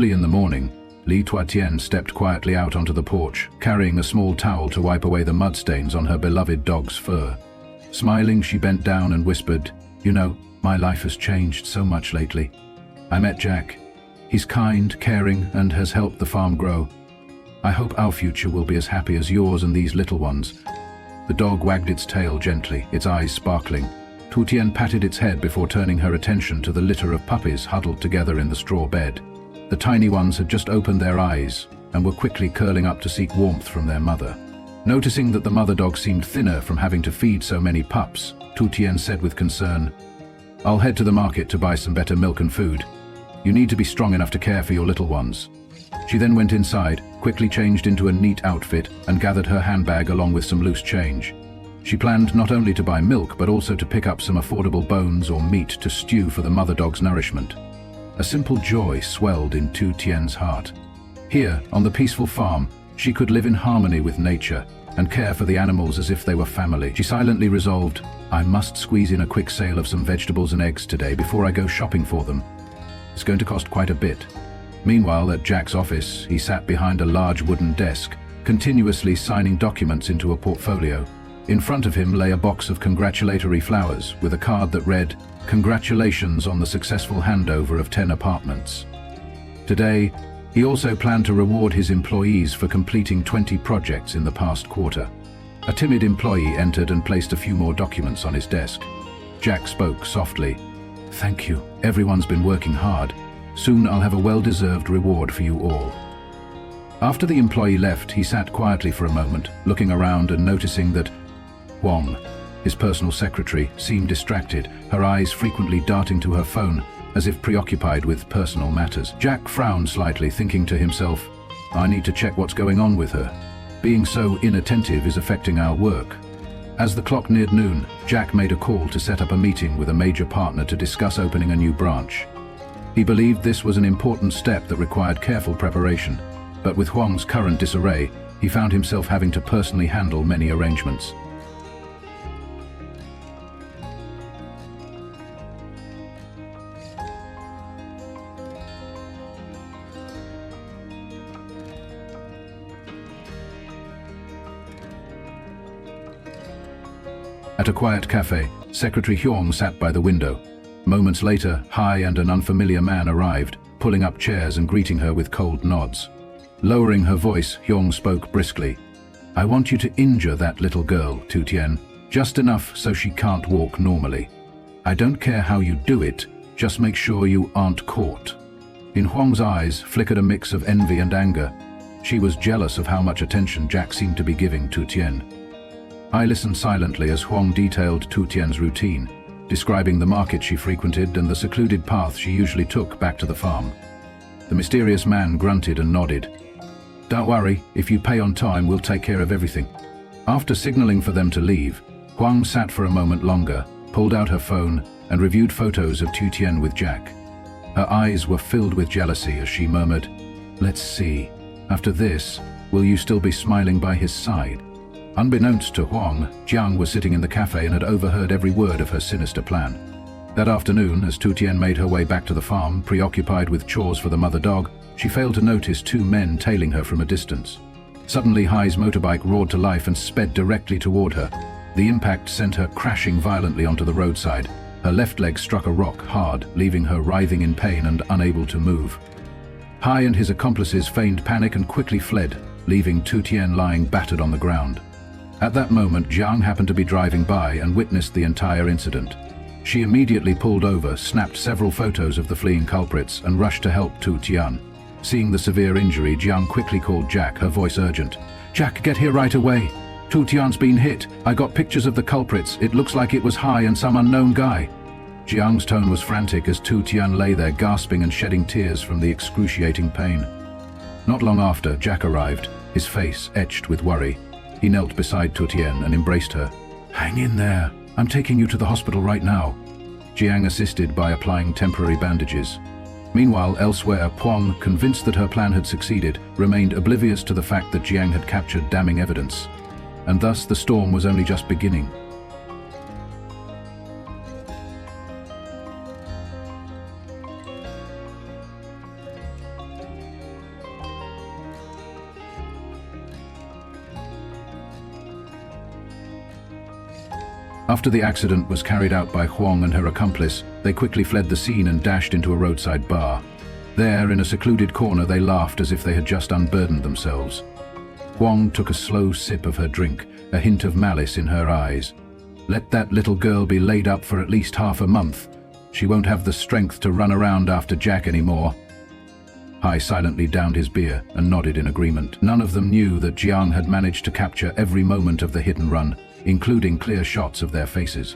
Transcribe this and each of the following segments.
Early in the morning, Ly Tu Tien stepped quietly out onto the porch, carrying a small towel to wipe away the mud stains on her beloved dog's fur. Smiling, she bent down and whispered, "You know, my life has changed so much lately. I met Jack. He's kind, caring, and has helped the farm grow. I hope our future will be as happy as yours and these little ones." The dog wagged its tail gently, its eyes sparkling. Tu Tien patted its head before turning her attention to the litter of puppies huddled together in the straw bed. The tiny ones had just opened their eyes and were quickly curling up to seek warmth from their mother. Noticing that the mother dog seemed thinner from having to feed so many pups, Tu Tien said with concern, "I'll head to the market to buy some better milk and food. You need to be strong enough to care for your little ones." She then went inside, quickly changed into a neat outfit, and gathered her handbag along with some loose change. She planned not only to buy milk but also to pick up some affordable bones or meat to stew for the mother dog's nourishment. A simple joy swelled in Tu Tien's heart. Here, on the peaceful farm, she could live in harmony with nature and care for the animals as if they were family. She silently resolved, "I must squeeze in a quick sale of some vegetables and eggs today before I go shopping for them. It's going to cost quite a bit." Meanwhile, at Jack's office, he sat behind a large wooden desk, continuously signing documents into a portfolio. In front of him lay a box of congratulatory flowers with a card that read, "Congratulations on the successful handover of 10 apartments." Today, he also planned to reward his employees for completing 20 projects in the past quarter. A timid employee entered and placed a few more documents on his desk. Jack spoke softly, "Thank you. Everyone's been working hard. Soon I'll have a well-deserved reward for you all." After the employee left, he sat quietly for a moment, looking around and noticing that Huang, his personal secretary, seemed distracted, her eyes frequently darting to her phone, as if preoccupied with personal matters. Jack frowned slightly, thinking to himself, "I need to check what's going on with her. Being so inattentive is affecting our work." As the clock neared noon, Jack made a call to set up a meeting with a major partner to discuss opening a new branch. He believed this was an important step that required careful preparation, but with Huang's current disarray, he found himself having to personally handle many arrangements. At a quiet cafe, Secretary Huang sat by the window. Moments later, Hoai and an unfamiliar man arrived, pulling up chairs and greeting her with cold nods. Lowering her voice, Huang spoke briskly. "I want you to injure that little girl, Tu Tien, just enough so she can't walk normally. I don't care how you do it, just make sure you aren't caught." In Huang's eyes flickered a mix of envy and anger. She was jealous of how much attention Jack seemed to be giving Tu Tien. I listened silently as Huang detailed Tu Tien's routine, describing the market she frequented and the secluded path she usually took back to the farm. The mysterious man grunted and nodded. "Don't worry, if you pay on time, we'll take care of everything." After signaling for them to leave, Huang sat for a moment longer, pulled out her phone, and reviewed photos of Tu Tien with Jack. Her eyes were filled with jealousy as she murmured, "Let's see, after this, will you still be smiling by his side?" Unbeknownst to Huang, Jiang was sitting in the cafe and had overheard every word of her sinister plan. That afternoon, as Tu Tien made her way back to the farm, preoccupied with chores for the mother dog, she failed to notice two men tailing her from a distance. Suddenly, Hoai's motorbike roared to life and sped directly toward her. The impact sent her crashing violently onto the roadside. Her left leg struck a rock hard, leaving her writhing in pain and unable to move. Hoai and his accomplices feigned panic and quickly fled, leaving Tu Tien lying battered on the ground. At that moment, Jiang happened to be driving by and witnessed the entire incident. She immediately pulled over, snapped several photos of the fleeing culprits, and rushed to help Tu Tien. Seeing the severe injury, Jiang quickly called Jack, her voice urgent. "Jack, get here right away. Tu Tien's been hit. I got pictures of the culprits. It looks like it was Hoai and some unknown guy." Jiang's tone was frantic as Tu Tien lay there gasping and shedding tears from the excruciating pain. Not long after, Jack arrived, his face etched with worry. He knelt beside Tu Tien and embraced her. "Hang in there. I'm taking you to the hospital right now." Jiang assisted by applying temporary bandages. Meanwhile, elsewhere, Huang, convinced that her plan had succeeded, remained oblivious to the fact that Jiang had captured damning evidence. And thus the storm was only just beginning. After the accident was carried out by Huang and her accomplice, they quickly fled the scene and dashed into a roadside bar. There, in a secluded corner, they laughed as if they had just unburdened themselves. Huang took a slow sip of her drink, a hint of malice in her eyes. Let that little girl be laid up for at least half a month. She won't have the strength to run around after Jack anymore. Hoai silently downed his beer and nodded in agreement. None of them knew that Jiang had managed to capture every moment of the hit and run, including clear shots of their faces.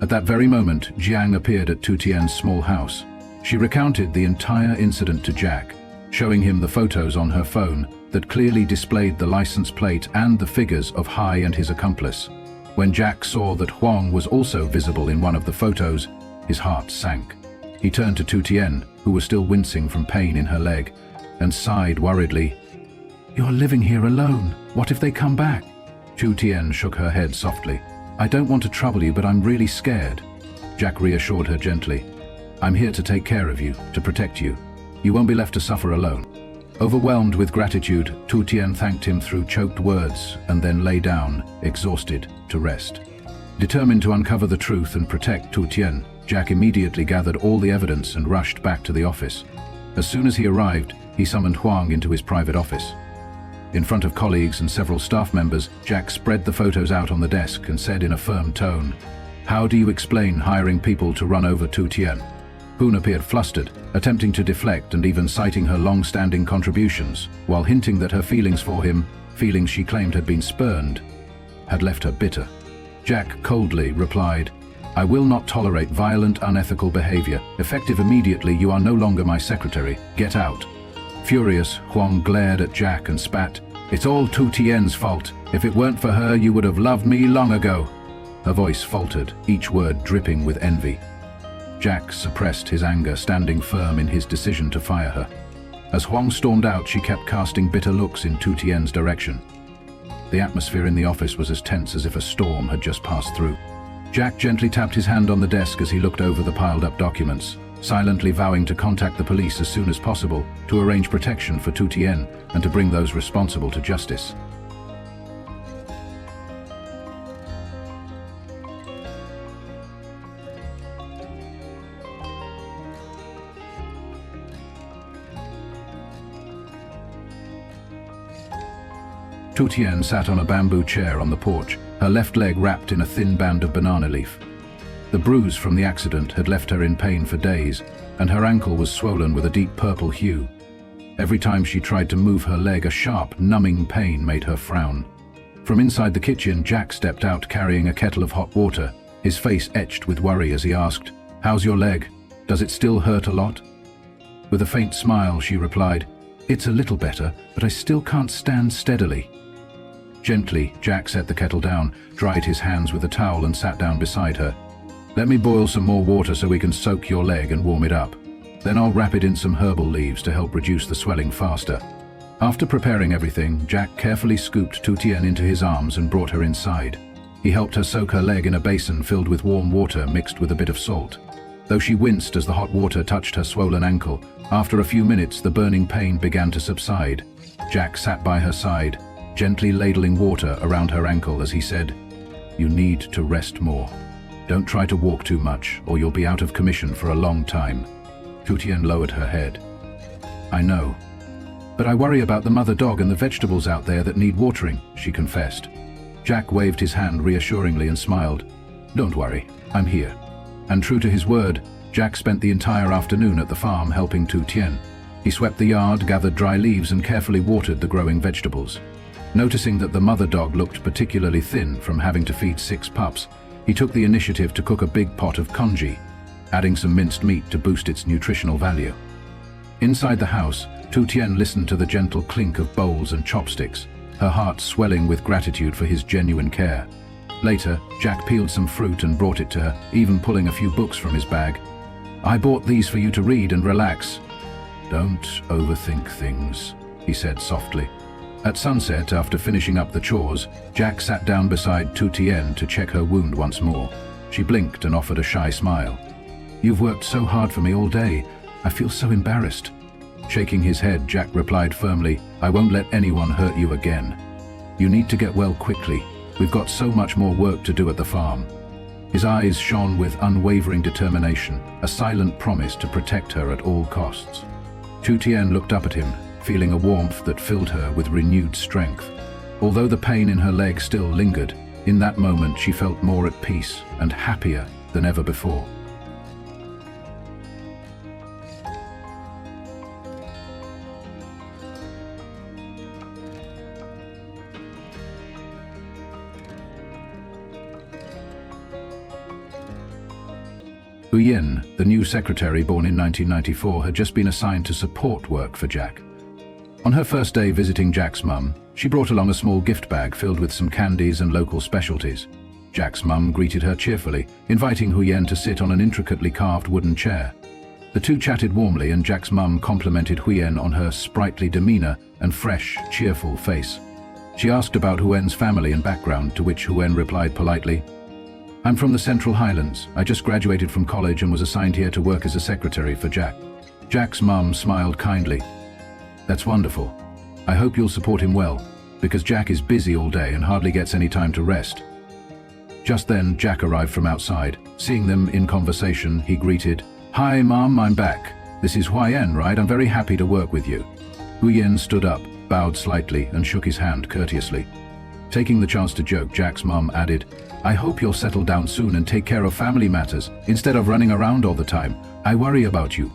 At that very moment, Jiang appeared at Tu Tien's small house. She recounted the entire incident to Jack, showing him the photos on her phone that clearly displayed the license plate and the figures of Hoai and his accomplice. When Jack saw that Huang was also visible in one of the photos, his heart sank. He turned to Tu Tien, who was still wincing from pain in her leg, and sighed worriedly. "You're living here alone. What if they come back?" Tu Tien shook her head softly. "I don't want to trouble you, but I'm really scared." Jack reassured her gently. "I'm here to take care of you, to protect you. You won't be left to suffer alone." Overwhelmed with gratitude, Tu Tien thanked him through choked words and then lay down, exhausted, to rest. Determined to uncover the truth and protect Tu Tien, Jack immediately gathered all the evidence and rushed back to the office. As soon as he arrived, he summoned Huang into his private office. In front of colleagues and several staff members, Jack spread the photos out on the desk and said in a firm tone, "How do you explain hiring people to run over Tu Tien?" Phuc appeared flustered, attempting to deflect and even citing her long-standing contributions, while hinting that her feelings for him, feelings she claimed had been spurned, had left her bitter. Jack coldly replied, "I will not tolerate violent, unethical behavior. Effective immediately, you are no longer my secretary. Get out." Furious, Huang glared at Jack and spat, "It's all Tu Tien's fault. If it weren't for her, you would have loved me long ago." Her voice faltered, each word dripping with envy. Jack suppressed his anger, standing firm in his decision to fire her. As Huang stormed out, she kept casting bitter looks in Tu Tien's direction. The atmosphere in the office was as tense as if a storm had just passed through. Jack gently tapped his hand on the desk as he looked over the piled-up documents, silently vowing to contact the police as soon as possible to arrange protection for Tu Tien and to bring those responsible to justice. Tu Tien sat on a bamboo chair on the porch, her left leg wrapped in a thin band of banana leaf. The bruise from the accident had left her in pain for days, and her ankle was swollen with a deep purple hue. Every time she tried to move her leg, a sharp, numbing pain made her frown. From inside the kitchen, Jack stepped out carrying a kettle of hot water, his face etched with worry as he asked, "How's your leg? Does it still hurt a lot?" With a faint smile, she replied, "It's a little better, but I still can't stand steadily." Gently, Jack set the kettle down, dried his hands with a towel and sat down beside her. "Let me boil some more water so we can soak your leg and warm it up. Then I'll wrap it in some herbal leaves to help reduce the swelling faster." After preparing everything, Jack carefully scooped Tu Tien into his arms and brought her inside. He helped her soak her leg in a basin filled with warm water mixed with a bit of salt. Though she winced as the hot water touched her swollen ankle, after a few minutes the burning pain began to subside. Jack sat by her side, gently ladling water around her ankle as he said, "You need to rest more. Don't try to walk too much, or you'll be out of commission for a long time." Tu Tien lowered her head. "I know. But I worry about the mother dog and the vegetables out there that need watering," she confessed. Jack waved his hand reassuringly and smiled. "Don't worry, I'm here." And true to his word, Jack spent the entire afternoon at the farm helping Tu Tien. He swept the yard, gathered dry leaves, and carefully watered the growing vegetables. Noticing that the mother dog looked particularly thin from having to feed 6 pups, he took the initiative to cook a big pot of congee, adding some minced meat to boost its nutritional value. Inside the house, Tu Tien listened to the gentle clink of bowls and chopsticks, her heart swelling with gratitude for his genuine care. Later, Jack peeled some fruit and brought it to her, even pulling a few books from his bag. "I bought these for you to read and relax." "Don't overthink things," he said softly. At sunset, after finishing up the chores, Jack sat down beside Tu Tien to check her wound once more. She blinked and offered a shy smile. "You've worked so hard for me all day. I feel so embarrassed." Shaking his head, Jack replied firmly, "I won't let anyone hurt you again. You need to get well quickly. We've got so much more work to do at the farm." His eyes shone with unwavering determination, a silent promise to protect her at all costs. Tu Tien looked up at him, feeling a warmth that filled her with renewed strength. Although the pain in her leg still lingered, in that moment she felt more at peace and happier than ever before. Yen, the new secretary born in 1994, had just been assigned to support work for Jack. On her first day visiting Jack's mum, she brought along a small gift bag filled with some candies and local specialties. Jack's mum greeted her cheerfully, inviting Yen to sit on an intricately carved wooden chair. The two chatted warmly, and Jack's mum complimented Yen on her sprightly demeanor and fresh, cheerful face. She asked about Yen's family and background, to which Yen replied politely, "I'm from the Central Highlands. I just graduated from college and was assigned here to work as a secretary for Jack." Jack's mum smiled kindly. "That's wonderful. I hope you'll support him well, because Jack is busy all day and hardly gets any time to rest." Just then, Jack arrived from outside. Seeing them in conversation, he greeted, "Hi, Mum, I'm back. This is Yen, right? I'm very happy to work with you." Yen stood up, bowed slightly, and shook his hand courteously. Taking the chance to joke, Jack's mum added, "I hope you'll settle down soon and take care of family matters, instead of running around all the time. I worry about you."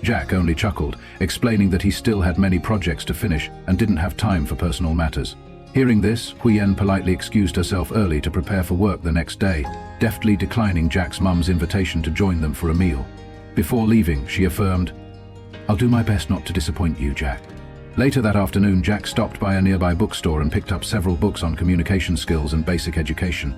Jack only chuckled, explaining that he still had many projects to finish and didn't have time for personal matters. Hearing this, Yen politely excused herself early to prepare for work the next day, deftly declining Jack's mum's invitation to join them for a meal. Before leaving, she affirmed, "I'll do my best not to disappoint you, Jack." Later that afternoon, Jack stopped by a nearby bookstore and picked up several books on communication skills and basic education.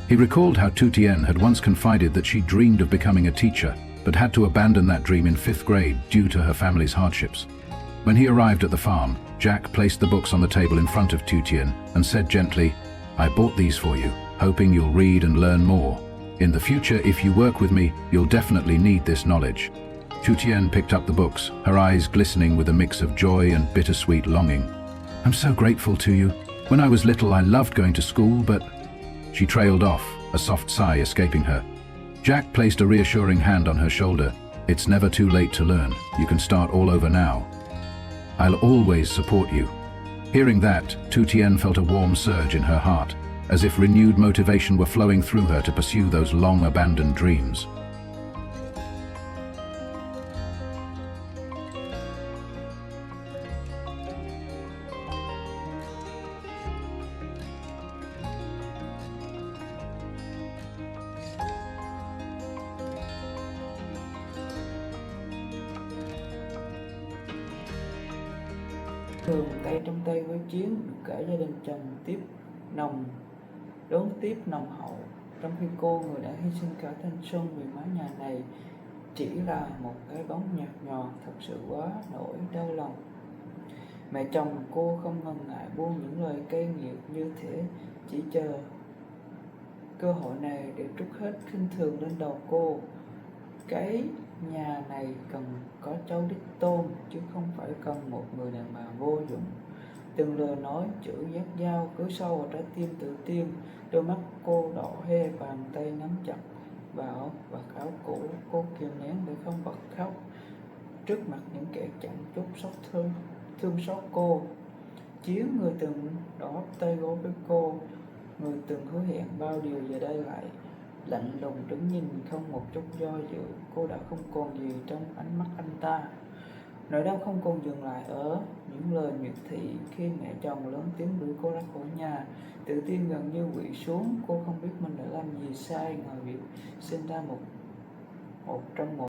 He recalled how Tu Tien had once confided that she dreamed of becoming a teacher, but had to abandon that dream in 5th grade due to her family's hardships. When he arrived at the farm, Jack placed the books on the table in front of Tu Tien and said gently, "I bought these for you, hoping you'll read and learn more. In the future, if you work with me, you'll definitely need this knowledge." Tu Tien picked up the books, her eyes glistening with a mix of joy and bittersweet longing. "I'm so grateful to you. When I was little, I loved going to school, but..." She trailed off, a soft sigh escaping her. Jack placed a reassuring hand on her shoulder. "It's never too late to learn. You can start all over now. I'll always support you." Hearing that, Tu Tien felt a warm surge in her heart, as if renewed motivation were flowing through her to pursue those long-abandoned dreams. Thường tay trong tay với Chiến được cả gia đình chồng đón tiếp nồng hậu, trong khi cô, người đã hy sinh cả thanh xuân vì mái nhà này, chỉ là một cái bóng nhạt nhòa, thật sự quá nỗi đau lòng. Mẹ chồng cô không ngần ngại buông những lời cay nghiệt như thể chỉ chờ cơ hội này để trút hết khinh thường lên đầu cô. Cái nhà này cần có cháu đích tôn, chứ không phải cần một người đàn bà vô dụng. Từng lời nói chữ dắt dao cứ sâu vào trái tim tự Tiên. Đôi mắt cô đỏ hoe, bàn tay nắm chặt vào vạt áo cũ. Cô kìm nén để không bật khóc trước mặt những kẻ chẳng chút thương xót cô. Chiến, người từng đỏ tay gối với cô, người từng hứa hẹn bao điều, giờ đây lại lạnh lùng đứng nhìn không một chút do dự. Cô đã không còn gì trong ánh mắt anh ta. Nỗi đau không còn dừng lại ở những lời miệt thị khi mẹ chồng lớn tiếng đuổi cô ra khỏi nhà. Tự Tiên gần như quỵ xuống. Cô không biết mình đã làm gì sai ngoài việc sinh ra một trong một